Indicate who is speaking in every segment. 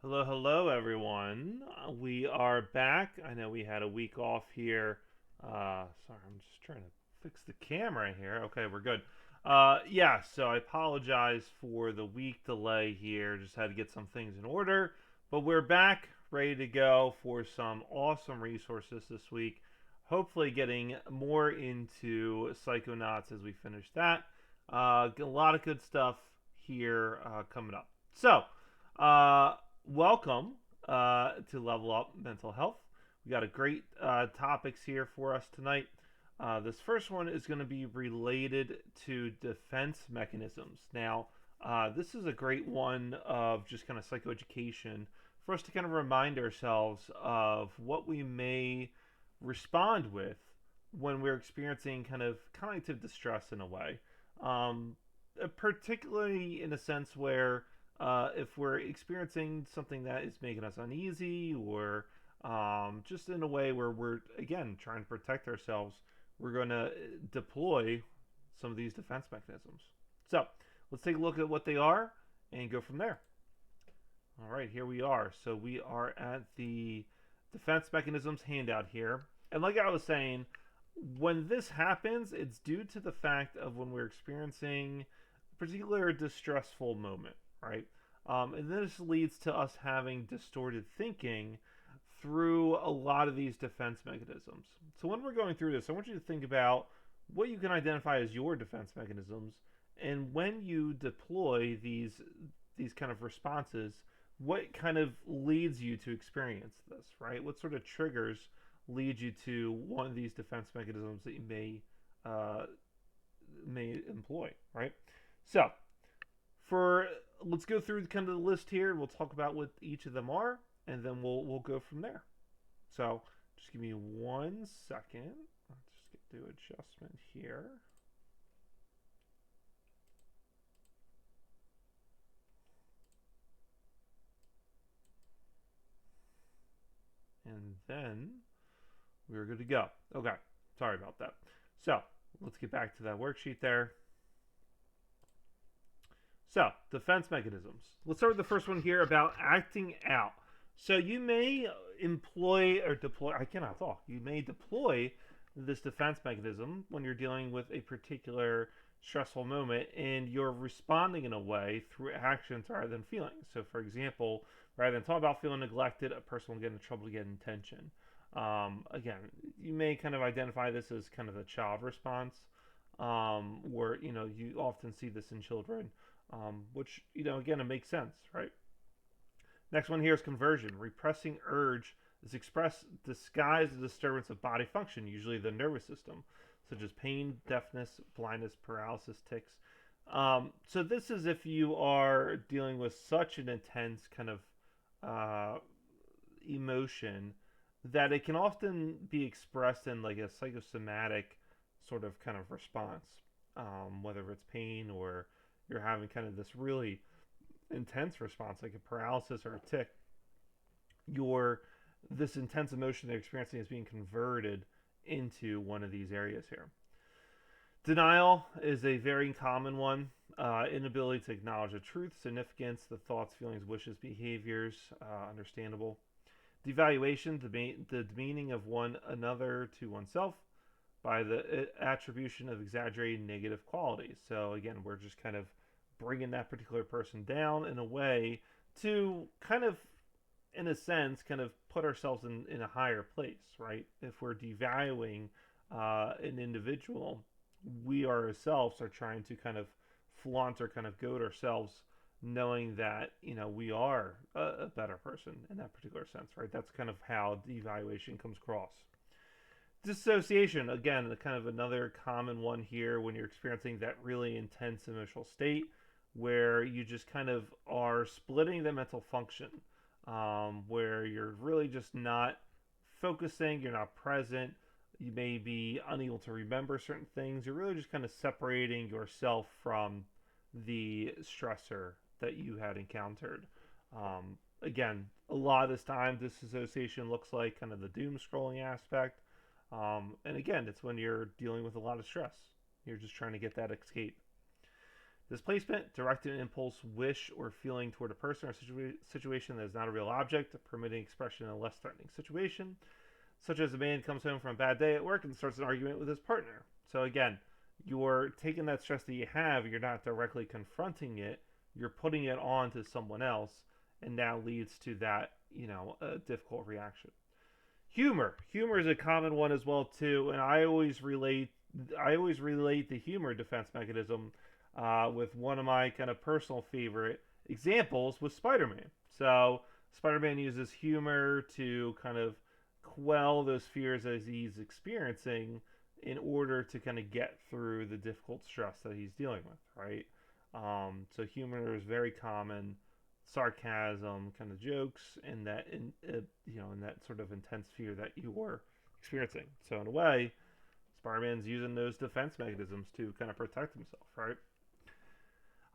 Speaker 1: Hello, hello, everyone. We are back. I know we had a week off here. Sorry, I'm just trying to fix the camera here. Okay, we're good. Yeah, so I apologize for the week delay here. Just had to get some things in order. But we're back, ready to go for some awesome resources this week. Hopefully, getting more into Psychonauts as we finish that. A lot of good stuff here coming up. So, uh, welcome to Level Up Mental Health. We got a great topics here for us tonight. This first one is going to be related to defense mechanisms. Now, this is a great one of just kind of psychoeducation for us to kind of remind ourselves of what we may respond with when we're experiencing kind of cognitive distress in a way. Particularly in a sense where if we're experiencing something that is making us uneasy or just in a way where we're, again, trying to protect ourselves, we're going to deploy some of these defense mechanisms. So let's take a look at what they are and go from there. All right, here we are. So we are at the defense mechanisms handout here. And like I was saying, when this happens, it's due to the fact of when we're experiencing a particular distressful moment, right? And this leads to us having distorted thinking through a lot of these defense mechanisms. So when we're going through this, I want you to think about what you can identify as your defense mechanisms, and when you deploy these kind of responses, what kind of leads you to experience this, right? What sort of triggers lead you to one of these defense mechanisms that you may employ, right? So, for let's go through kind of the list here. We'll talk about what each of them are, and then we'll go from there. So, just give me 1 second. Let's just do adjustment here. And then we're good to go. Okay, sorry about that. So, let's get back to that worksheet there. So, defense mechanisms. Let's start with the first one here about acting out. So, you may employ or deploy, I cannot talk, you may deploy this defense mechanism when you're dealing with a particular stressful moment and you're responding in a way through actions rather than feelings. So, for example, rather than talk about feeling neglected, a person will get in trouble to get attention. Again, you may kind of identify this as kind of a child response, where you often see this in children, which again it makes sense, right? Next one here is conversion. Repressing urge is expressed disguised as a disturbance of body function, usually the nervous system, such as pain, deafness, blindness, paralysis, tics. So this is if you are dealing with such an intense kind of uh, emotion that it can often be expressed in like a psychosomatic sort of kind of response, whether it's pain or you're having kind of this really intense response like a paralysis or a tic. Your This intense emotion they're experiencing is being converted into one of these areas here. Denial is a very common one. Inability to acknowledge the truth, significance, the thoughts, feelings, wishes, behaviors, understandable. Devaluation, the demeaning of one another to oneself by the attribution of exaggerated negative qualities. So again, we're just kind of bringing that particular person down in a way to kind of, in a sense, kind of put ourselves in a higher place, right? If we're devaluing an individual, we ourselves are trying to kind of flaunt or kind of goad ourselves, knowing that we are a better person in that particular sense, right? That's kind of how devaluation comes across. Dissociation, again, kind of another common one here when you're experiencing that really intense emotional state where you just kind of are splitting the mental function, where you're really just not focusing, you're not present, you may be unable to remember certain things. You're really just kind of separating yourself from the stressor that you had encountered. Again, a lot of this time, disassociation looks like kind of the doom scrolling aspect. And again, it's when you're dealing with a lot of stress. You're just trying to get that escape. Displacement, directing an impulse, wish, or feeling toward a person or situation that is not a real object, permitting expression in a less threatening situation, such as a man comes home from a bad day at work and starts an argument with his partner. So again, you're taking that stress that you have, you're not directly confronting it, you're putting it on to someone else, and now leads to that, a difficult reaction. Humor is a common one as well too, and I always relate the humor defense mechanism with one of my kind of personal favorite examples with Spider-Man. So Spider-Man uses humor to kind of quell those fears as he's experiencing in order to kind of get through the difficult stress that he's dealing with, right? So humor is very common, sarcasm, kind of jokes, and in that sort of intense fear that you were experiencing. So in a way, Spider-Man's using those defense mechanisms to kind of protect himself, right?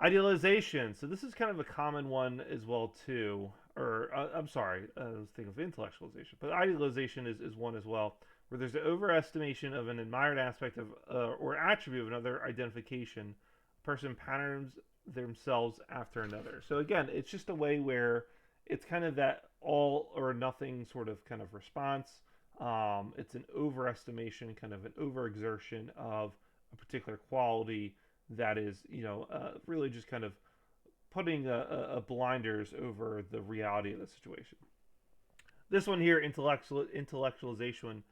Speaker 1: Idealization. So this is kind of a common one as well too. Or I'm sorry, I was thinking of intellectualization, but idealization is one as well, where there's an overestimation of an admired aspect of or attribute of another identification. A person patterns themselves after another. So again, it's just a way where it's kind of that all or nothing sort of kind of response. It's an overestimation, kind of an overexertion of a particular quality that is, really just kind of putting a blinders over the reality of the situation. This one here, intellectualization,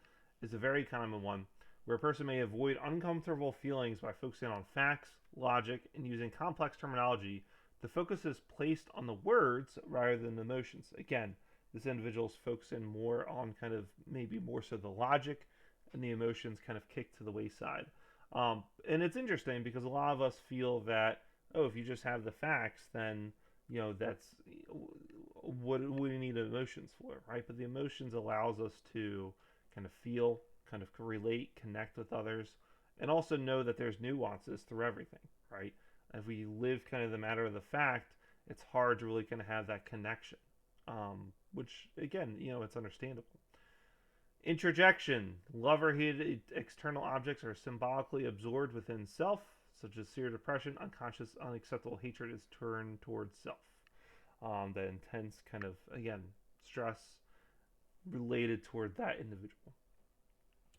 Speaker 1: is a very common one where a person may avoid uncomfortable feelings by focusing on facts, logic, and using complex terminology. The focus is placed on the words rather than the emotions. Again, this individual is focusing more on kind of maybe more so the logic, and the emotions kind of kick to the wayside. And it's interesting because a lot of us feel that, oh, if you just have the facts, then that's what do we need emotions for, right? But the emotions allows us to kind of feel, kind of relate, connect with others, and also know that there's nuances through everything, right? If we live kind of the matter of the fact, it's hard to really kind of have that connection, which again, it's understandable. Introjection. Love or hate external objects are symbolically absorbed within self, such as severe depression. Unconscious, unacceptable hatred is turned towards self. The intense kind of, again, stress related toward that individual.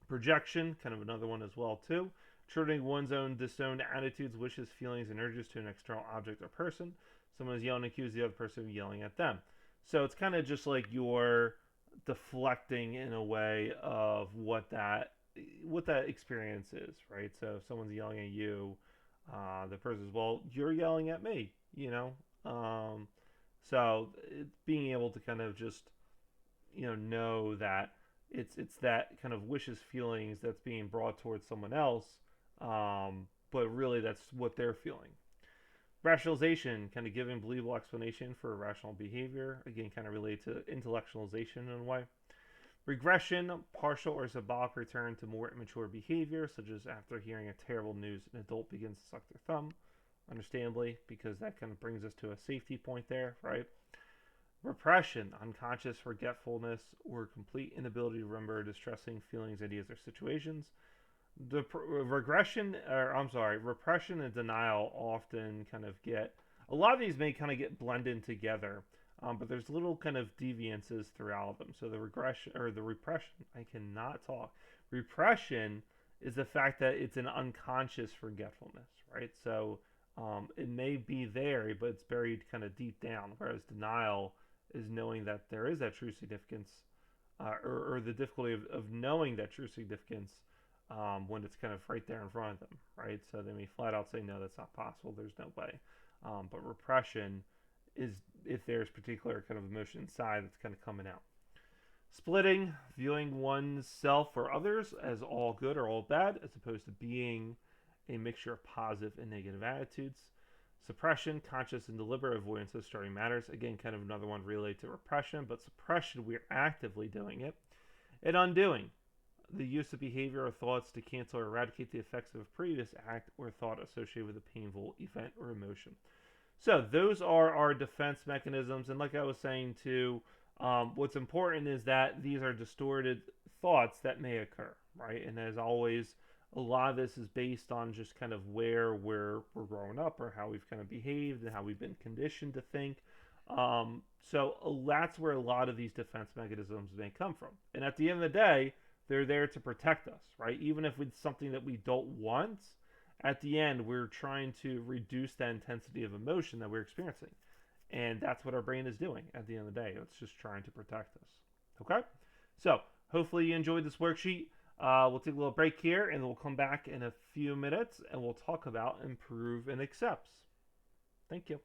Speaker 1: Projection, kind of another one as well too. Attributing one's own disowned attitudes, wishes, feelings, and urges to an external object or person. Someone is yelling and accuse the other person of yelling at them. So it's kind of just like you're deflecting in a way of what that experience is, right? So if someone's yelling at you, the person says, "Well, you're yelling at me," So being able to kind of just know that it's that kind of wishes, feelings that's being brought towards someone else, but really that's what they're feeling. Rationalization, kind of giving believable explanation for irrational behavior, again kind of related to intellectualization in a way. Regression, partial or symbolic return to more immature behavior, such as after hearing a terrible news, an adult begins to suck their thumb, understandably, because that kind of brings us to a safety point there, right? Repression, unconscious forgetfulness, or complete inability to remember distressing feelings, ideas, or situations. Repression and denial often kind of get, a lot of these may kind of get blended together, but there's little kind of deviances throughout them. So the repression, I cannot talk. Repression is the fact that it's an unconscious forgetfulness, right? So it may be there, but it's buried kind of deep down, whereas denial is knowing that there is that true significance, or the difficulty of knowing that true significance when it's kind of right there in front of them, right? So they may flat out say, no, that's not possible, there's no way. But repression is if there's particular kind of emotion inside that's kind of coming out. Splitting, viewing oneself or others as all good or all bad, as opposed to being a mixture of positive and negative attitudes. Suppression, conscious and deliberate avoidance of starting matters. Again, kind of another one related to repression, but suppression, we're actively doing it. And undoing, the use of behavior or thoughts to cancel or eradicate the effects of a previous act or thought associated with a painful event or emotion. So those are our defense mechanisms. And like I was saying too, what's important is that these are distorted thoughts that may occur, right? And as always, a lot of this is based on just kind of where we're growing up or how we've kind of behaved and how we've been conditioned to think. So that's where a lot of these defense mechanisms may come from. And at the end of the day, they're there to protect us, right? Even if it's something that we don't want, at the end, we're trying to reduce that intensity of emotion that we're experiencing. And that's what our brain is doing at the end of the day. It's just trying to protect us. Okay? So, hopefully you enjoyed this worksheet. We'll take a little break here and we'll come back in a few minutes and we'll talk about improve and accepts. Thank you.